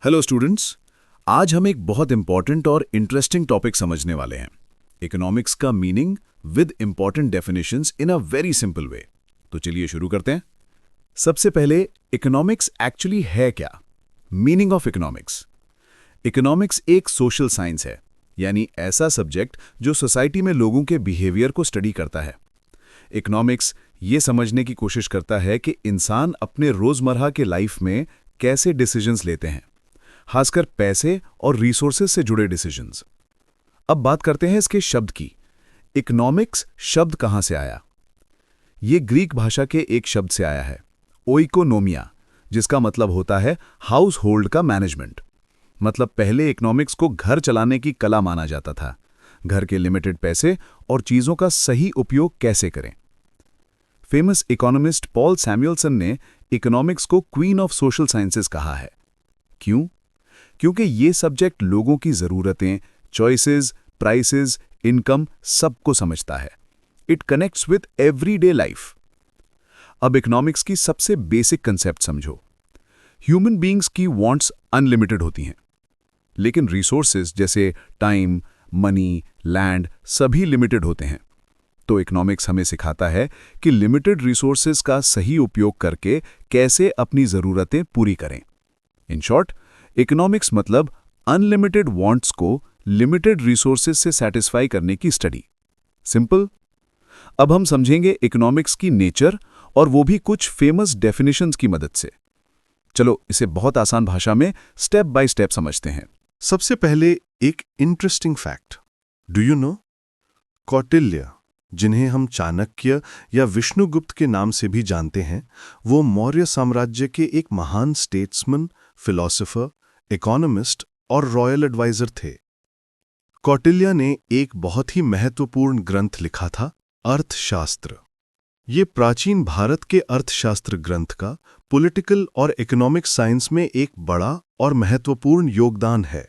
Hello students. आज हम एक बहुत इंपॉर्टेंट और इंटरेस्टिंग टॉपिक समझने वाले हैं, इकोनॉमिक्स का meaning with important definitions in a very simple way. तो चलिए शुरू करते हैं। सबसे पहले इकोनॉमिक्स एक्चुअली है क्या? Meaning of economics. इकोनॉमिक्स एक सोशल साइंस है, यानी ऐसा सब्जेक्ट जो सोसाइटी में लोगों के बिहेवियर को स्टडी करता है। इकोनॉमिक्स ये समझने की कोशिश करता है कि इंसान अपने रोजमर्रा के लाइफ में कैसे डिसीजंस लेते हैं, खासकर पैसे और रिसोर्सेज से जुड़े डिसीजंस। अब बात करते हैं इसके शब्द की। इकोनॉमिक्स शब्द कहां से आया? ये ग्रीक भाषा के एक शब्द से आया है, ओइकोनोमिया, जिसका मतलब होता है हाउस होल्ड का मैनेजमेंट। मतलब पहले इकोनॉमिक्स को घर चलाने की कला माना जाता था, घर के लिमिटेड पैसे और चीजों का सही उपयोग कैसे करें। फेमस इकोनॉमिस्ट पॉल सैमुएल्सन ने इकोनॉमिक्स को क्वीन ऑफ सोशल साइंसेज कहा है। क्यों? क्योंकि ये सब्जेक्ट लोगों की ज़रूरतें, चॉइसेस, प्राइसेस, इनकम सबको समझता है। It connects with everyday life. अब इकोनॉमिक्स की सबसे बेसिक कंसेप्ट समझो। ह्यूमन बीइंग्स की वांट्स अनलिमिटेड होती हैं, लेकिन रिसोर्सेज जैसे टाइम, मनी, लैंड सभी लिमिटेड होते हैं। तो इकोनॉमिक्स हमें सिखाता है कि लिमिटेड रिसोर्सेज का सही उपयोग करके कैसे अपनी ज़रूरतें पूरी करें। इन शॉर्ट, इकोनॉमिक्स मतलब अनलिमिटेड वांट्स को लिमिटेड रिसोर्सेज से सैटिस्फाई करने की स्टडी। सिंपल। अब हम समझेंगे इकोनॉमिक्स की नेचर, और वो भी कुछ फेमस डेफिनेशंस की मदद से। चलो इसे बहुत आसान भाषा में स्टेप बाय स्टेप समझते हैं। सबसे पहले एक interesting fact. Do you know, Kautilya, जिन्हें हम चाणक्य या विष्णुगुप्त के नाम से भी जानते हैं, वो मौर्य साम्राज्य के एक महान स्टेट्समैन, फिलोसोफर, इकोनॉमिस्ट और रॉयल एडवाइजर थे। कौटिल्य ने एक बहुत ही महत्वपूर्ण ग्रंथ लिखा था, अर्थशास्त्र। ये प्राचीन भारत के अर्थशास्त्र ग्रंथ का पॉलिटिकल और इकोनॉमिक साइंस में एक बड़ा और महत्वपूर्ण योगदान है।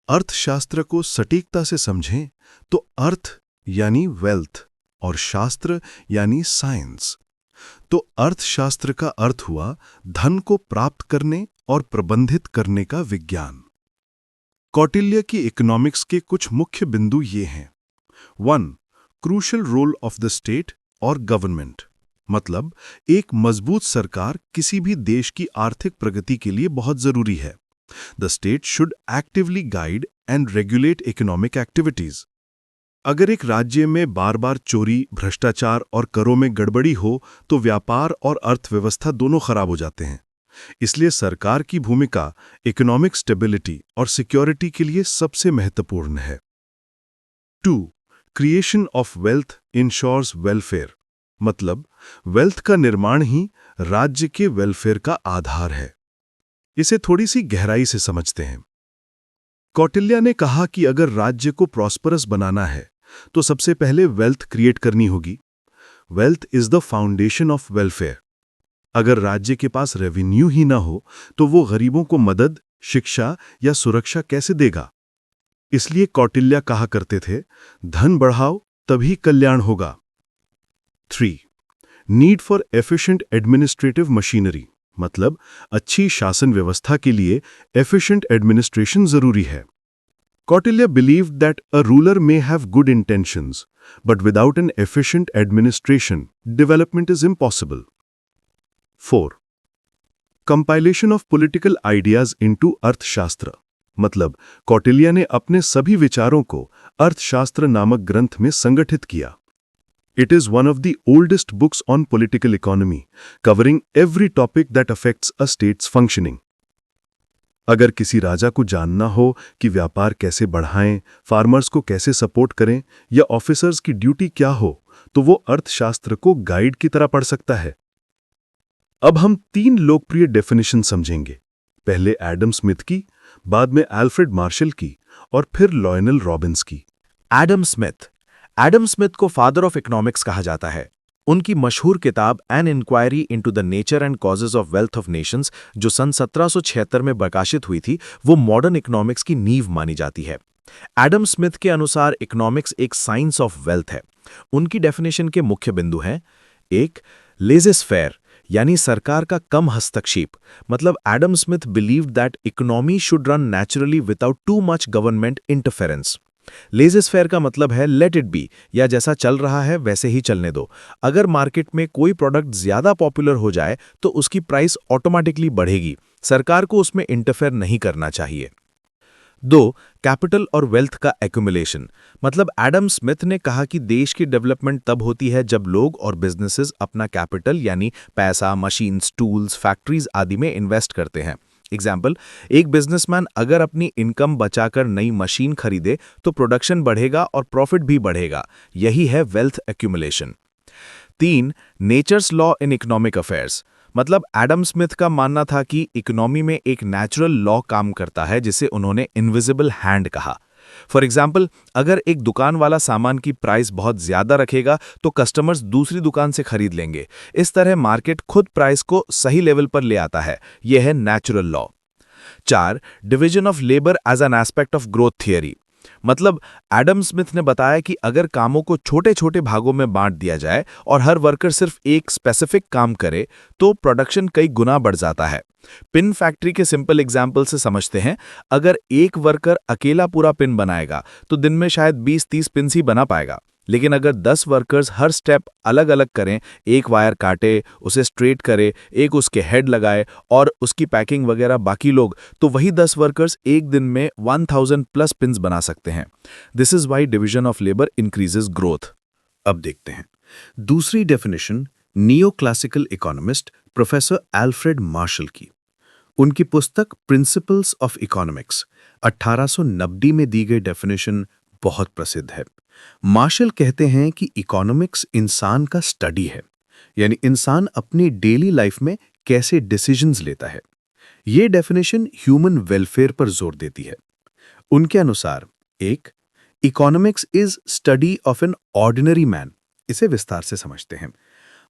अर्थशास्त्र को सटीकता से समझें तो अर्थ यानी वेल्थ और शास्त्र यानी साइंस। तो अर्थशास्त्र का अर्थ हुआ धन को प्राप्त करने और प्रबंधित करने का विज्ञान। कौटिल्य की इकोनॉमिक्स के कुछ मुख्य बिंदु ये हैं। 1. Crucial role of the state और गवर्नमेंट। मतलब एक मजबूत सरकार किसी भी देश की आर्थिक प्रगति के लिए बहुत जरूरी है। The state should actively guide and regulate economic activities. अगर एक राज्य में बार बार चोरी, भ्रष्टाचार और करों में गड़बड़ी हो तो व्यापार और अर्थव्यवस्था दोनों खराब हो जाते हैं। इसलिए सरकार की भूमिका इकोनॉमिक स्टेबिलिटी और सिक्योरिटी के लिए सबसे महत्वपूर्ण है। 2. Creation of wealth ensures welfare. मतलब वेल्थ का निर्माण ही राज्य के वेलफेयर का आधार है। इसे थोड़ी सी गहराई से समझते हैं। कौटिल्य ने कहा कि अगर राज्य को प्रॉस्परस बनाना है तो सबसे पहले वेल्थ क्रिएट करनी होगी। Wealth is the foundation of welfare. अगर राज्य के पास रेवेन्यू ही ना हो तो वो गरीबों को मदद, शिक्षा या सुरक्षा कैसे देगा? इसलिए कौटिल्य कहा करते थे, धन बढ़ाओ तभी कल्याण होगा। 3. Need for efficient administrative machinery. मतलब अच्छी शासन व्यवस्था के लिए एफिशिएंट एडमिनिस्ट्रेशन जरूरी है। Kautilya believed that a ruler may have good intentions, but without an efficient administration development is impossible. 4. Compilation of political ideas into अर्थशास्त्र। मतलब कौटिल्य ने अपने सभी विचारों को अर्थशास्त्र नामक ग्रंथ में संगठित किया। It is one of the oldest books on political economy, covering every topic that affects a state's functioning. अगर किसी राजा को जानना हो कि व्यापार कैसे बढ़ाएं, फार्मर्स को कैसे सपोर्ट करें या ऑफिसर्स की ड्यूटी क्या हो, तो वो अर्थशास्त्र को गाइड की तरह पढ़ सकता है। अब हम 3 लोकप्रिय डेफिनेशन समझेंगे। पहले एडम स्मिथ की, बाद में अल्फ्रेड मार्शल की और फिर लॉयनल रॉबिन्स की। एडम स्मिथ को फादर ऑफ इकोनॉमिक्स कहा जाता है। उनकी मशहूर किताब an inquiry into the nature and causes of wealth of nations, जो सन 1776 में प्रकाशित हुई थी, वो मॉडर्न इकोनॉमिक्स की नींव मानी जाती है। एडम स्मिथ के अनुसार इकोनॉमिक्स एक साइंस ऑफ वेल्थ है। उनकी डेफिनेशन के मुख्य बिंदु हैं: 1. लेज़ेस फेयर, यानी सरकार का कम हस्तक्षेप। मतलब Adam Smith believed that economy should run naturally without too much government interference. Laser fair का मतलब है लेट इट बी, या जैसा चल रहा है वैसे ही चलने दो। अगर मार्केट में कोई प्रोडक्ट ज्यादा पॉपुलर हो जाए तो उसकी प्राइस ऑटोमेटिकली बढ़ेगी, सरकार को उसमें इंटरफेयर नहीं करना चाहिए। 2. कैपिटल और वेल्थ का एक्यूमुलेशन। मतलब एडम स्मिथ ने कहा कि देश की डेवलपमेंट तब होती है जब लोग और बिजनेसेस अपना कैपिटल यानी पैसा, मशीन्स, टूल्स, फैक्ट्रीज आदि में इन्वेस्ट करते हैं। एग्जाम्पल, एक बिजनेसमैन अगर अपनी इनकम बचाकर नई मशीन खरीदे तो प्रोडक्शन बढ़ेगा और प्रॉफिट भी बढ़ेगा। यही है wealth accumulation. 3. Nature's law in economic affairs. मतलब एडम स्मिथ का मानना था कि इकोनॉमी में एक नेचुरल लॉ काम करता है जिसे उन्होंने इनविजिबल हैंड कहा। फॉर एग्जाम्पल, अगर एक दुकान वाला सामान की प्राइस बहुत ज्यादा रखेगा तो कस्टमर्स दूसरी दुकान से खरीद लेंगे। इस तरह मार्केट खुद प्राइस को सही लेवल पर ले आता है। यह है natural law. 4. Division of labour as an aspect of growth theory. मतलब एडम स्मिथ ने बताया कि अगर कामों को छोटे छोटे भागों में बांट दिया जाए और हर वर्कर सिर्फ एक स्पेसिफिक काम करे तो प्रोडक्शन कई गुना बढ़ जाता है। पिन फैक्ट्री के सिंपल एग्जाम्पल से समझते हैं। अगर एक वर्कर अकेला पूरा पिन बनाएगा तो दिन में शायद 20-30 पिन ही बना पाएगा, लेकिन अगर 10 वर्कर्स हर स्टेप अलग अलग करें, एक वायर काटे, उसे स्ट्रेट करे, एक उसके हेड लगाए और उसकी पैकिंग वगैरह बाकी लोग, तो वही 10 वर्कर्स एक दिन में 1000 प्लस पिन्स बना सकते हैं। This is why division of labour increases growth. अब देखते हैं दूसरी definition neo classical economist professor Alfred Marshall की। उनकी पुस्तक प्रिंसिपल्स ऑफ इकोनॉमिक्स 1890 में दी गई डेफिनेशन बहुत प्रसिद्ध है। मार्शल कहते हैं कि इकोनॉमिक्स इंसान का स्टडी है, यानी इंसान अपनी डेली लाइफ में कैसे डिसीजंस लेता है। ये डेफिनेशन ह्यूमन वेलफेयर पर जोर देती है। उनके अनुसार 1. Economics is study of an ordinary man. इसे विस्तार से समझते हैं।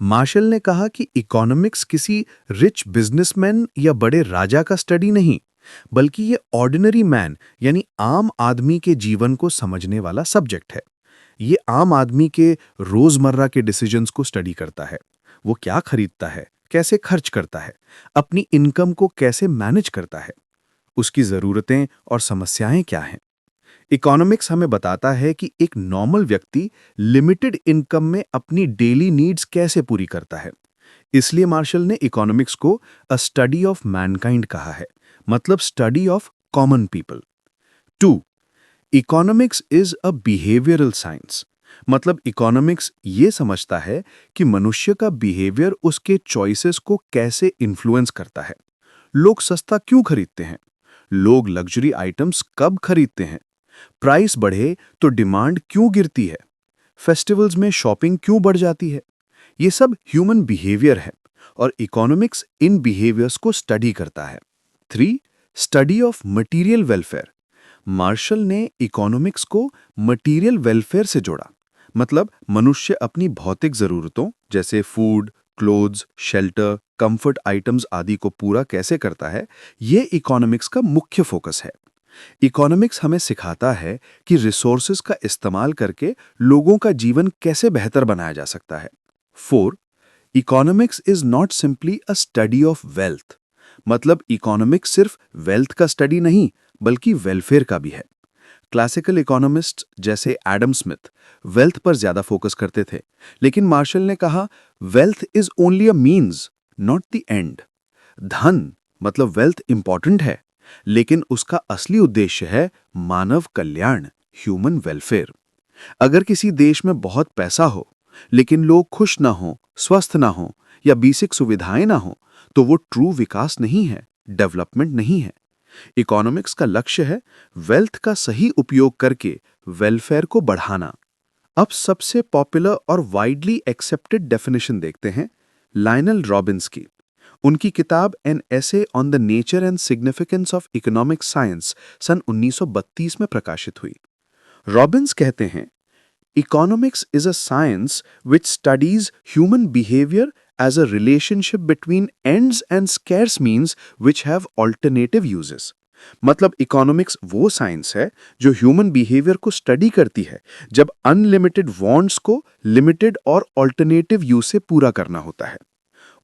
मार्शल ने कहा कि इकोनॉमिक्स किसी रिच बिजनेसमैन या बड़े राजा का स्टडी नहीं, बल्कि ये ऑर्डिनरी मैन यानी आम आदमी के जीवन को समझने वाला सब्जेक्ट है। ये आम आदमी के रोजमर्रा के डिसीजंस को स्टडी करता है। वो क्या खरीदता है, कैसे खर्च करता है, अपनी इनकम को कैसे मैनेज करता है, उसकी जरूरतें और समस्याएं क्या हैं। इकोनॉमिक्स हमें बताता है कि एक नॉर्मल व्यक्ति लिमिटेड इनकम में अपनी डेली नीड्स कैसे पूरी करता है। इसलिए मार्शल ने इकोनॉमिक्स को अ स्टडी ऑफ मैनकाइंड कहा है, मतलब study of common people. 2. Economics is a behavioural science. मतलब इकोनॉमिक्स ये समझता है कि मनुष्य का बिहेवियर उसके चॉइसेस को कैसे इन्फ्लुएंस करता है। लोग सस्ता क्यों खरीदते हैं, लोग लग्जरी आइटम्स कब खरीदते हैं, प्राइस बढ़े तो डिमांड क्यों गिरती है, फेस्टिवल्स में शॉपिंग क्यों बढ़ जाती है। ये सब ह्यूमन बिहेवियर है और इकोनॉमिक्स इन बिहेवियर्स को स्टडी करता है। 3. Study of material welfare. Marshall ने इकोनॉमिक्स को मटेरियल वेलफेयर से जोड़ा। मतलब मनुष्य अपनी भौतिक जरूरतों जैसे food, clothes, shelter, comfort items आदि को पूरा कैसे करता है, ये इकोनॉमिक्स का मुख्य फोकस है। इकोनॉमिक्स हमें सिखाता है कि रिसोर्सेज का इस्तेमाल करके लोगों का जीवन कैसे बेहतर बनाया जा सकता है। 4. Economics is not simply a study of wealth. मतलब इकोनॉमिक्स सिर्फ वेल्थ का स्टडी नहीं बल्कि वेलफेयर का भी है। क्लासिकल इकोनॉमिस्ट जैसे एडम स्मिथ वेल्थ पर ज्यादा फोकस करते थे, लेकिन मार्शल ने कहा wealth is only a means not the end. धन मतलब वेल्थ इंपॉर्टेंट है, लेकिन उसका असली उद्देश्य है मानव कल्याण, ह्यूमन वेलफेयर। अगर किसी देश में बहुत पैसा हो लेकिन लोग खुश ना हो, स्वस्थ ना हो या बेसिक सुविधाएं ना हो, तो वो ट्रू विकास नहीं है, डेवलपमेंट नहीं है। इकोनॉमिक्स का लक्ष्य है वेल्थ का सही उपयोग करके वेलफेयर को बढ़ाना। अब सबसे पॉपुलर और वाइडली एक्सेप्टेड डेफिनेशन देखते हैं लायनल रॉबिन्स की। उनकी किताब an essay on the nature and significance of economic science सन 1932 में प्रकाशित हुई। रॉबिन्स कहते हैं, economics is a science which studies human behaviour as a relationship between ends and scarce means which have alternative uses। मतलब economics वो science है जो ह्यूमन बिहेवियर को स्टडी करती है जब अनलिमिटेड वांट्स को लिमिटेड और ऑल्टरनेटिव यूज से पूरा करना होता है।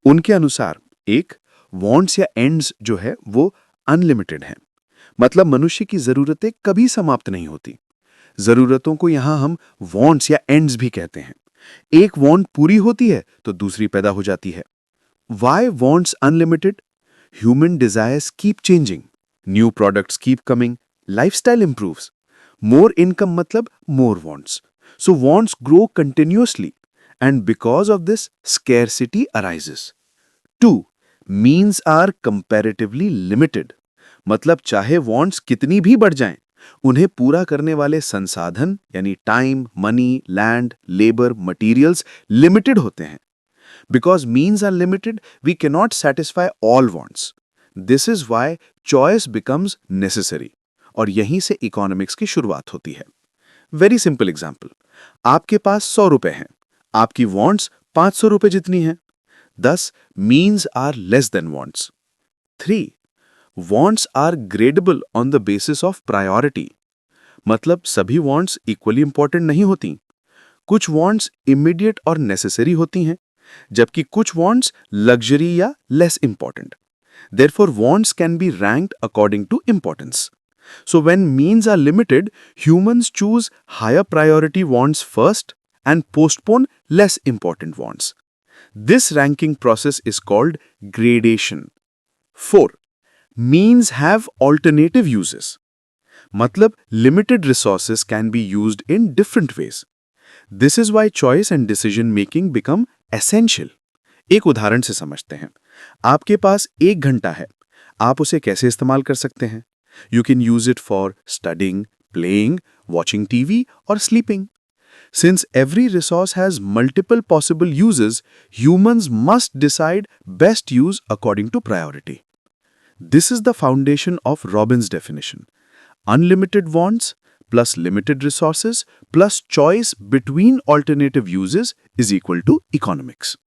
उनके अनुसार एक वांट्स या एंड्स जो है वो अनलिमिटेड हैं, मतलब मनुष्य की जरूरतें कभी समाप्त नहीं होती। जरूरतों को यहां हम वांट्स या एंड्स भी कहते हैं। एक वांट पूरी होती है तो दूसरी पैदा हो जाती है। Why wants unlimited? Human desires keep changing. New products keep coming. Lifestyle improves. More income matlab more wants. So wants grow continuously. And because of this, scarcity arises. 2. Means are comparatively limited. मतलब चाहे wants कितनी भी बढ़ जाएं, उन्हें पूरा करने वाले संसाधन यानी time, money, land, labour, materials limited होते हैं। Because means are limited, we cannot satisfy all wants. This is why choice becomes necessary. और यहीं से इकोनॉमिक्स की शुरुआत होती है। वेरी सिंपल एग्जाम्पल, आपके पास 100 रुपए हैं, आपकी वॉन्ट्स 500 रुपए जितनी हैं। Thus, means are less than wants. 3. Wants are gradable on the basis of priority. मतलब सभी wants इक्वली इंपॉर्टेंट नहीं होती। कुछ wants इमीडिएट और नेसेसरी होती हैं, जबकि कुछ wants लग्जरी या less important. Therefore, wants can be ranked according to importance. So when means are limited, humans choose higher priority wants first and postpone less important wants. This ranking process is called gradation. 4. Means have alternative uses. मतलब limited resources can be used in different ways. This is why choice and decision making become essential. एक उदाहरण से समझते हैं। आपके पास 1 घंटा है, आप उसे कैसे इस्तेमाल कर सकते हैं? You can use it for studying, playing, watching TV or sleeping. Since every resource has multiple possible uses, humans must decide best use according to priority. This is the foundation of Robbins' definition. Unlimited wants plus limited resources plus choice between alternative uses is equal to economics.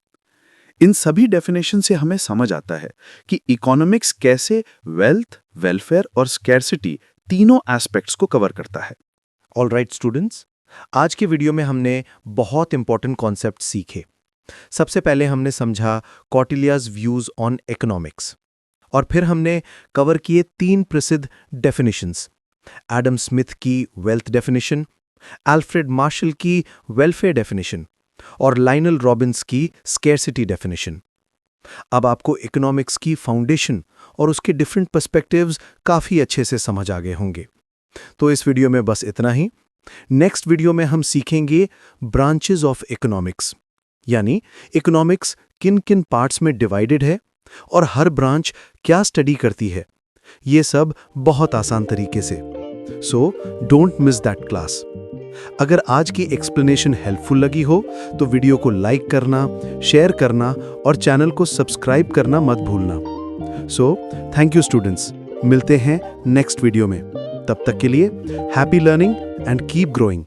इन सभी definition से हमें समझ आता है कि economics कैसे wealth, welfare और scarcity तीनों एस्पेक्ट्स को कवर करता है। ऑल राइट स्टूडेंट्स, आज के वीडियो में हमने बहुत इंपॉर्टेंट कॉन्सेप्ट सीखे। सबसे पहले हमने समझा कौटिल्याज व्यूज ऑन इकोनॉमिक्स, और फिर हमने कवर किए 3 प्रसिद्ध डेफिनेशंस, एडम स्मिथ की वेल्थ डेफिनेशन, अल्फ्रेड मार्शल की वेलफेयर डेफिनेशन और लाइनल रॉबिन्स की स्कैर्सिटी डेफिनेशन। अब आपको इकोनॉमिक्स की फाउंडेशन और उसके डिफरेंट पर्सपेक्टिव्स काफ़ी अच्छे से समझ आ गए होंगे। तो इस वीडियो में बस इतना ही। नेक्स्ट वीडियो में हम सीखेंगे ब्रांचेस ऑफ इकोनॉमिक्स, यानी इकोनॉमिक्स किन किन पार्ट्स में डिवाइडेड है और हर ब्रांच क्या स्टडी करती है। ये सब बहुत आसान तरीके से। So don't miss that class. अगर आज की एक्सप्लेनेशन हेल्पफुल लगी हो तो वीडियो को लाइक करना, शेयर करना और चैनल को सब्सक्राइब करना मत भूलना। सो थैंक यू स्टूडेंट्स, मिलते हैं नेक्स्ट वीडियो में। तब तक के लिए happy learning and keep growing.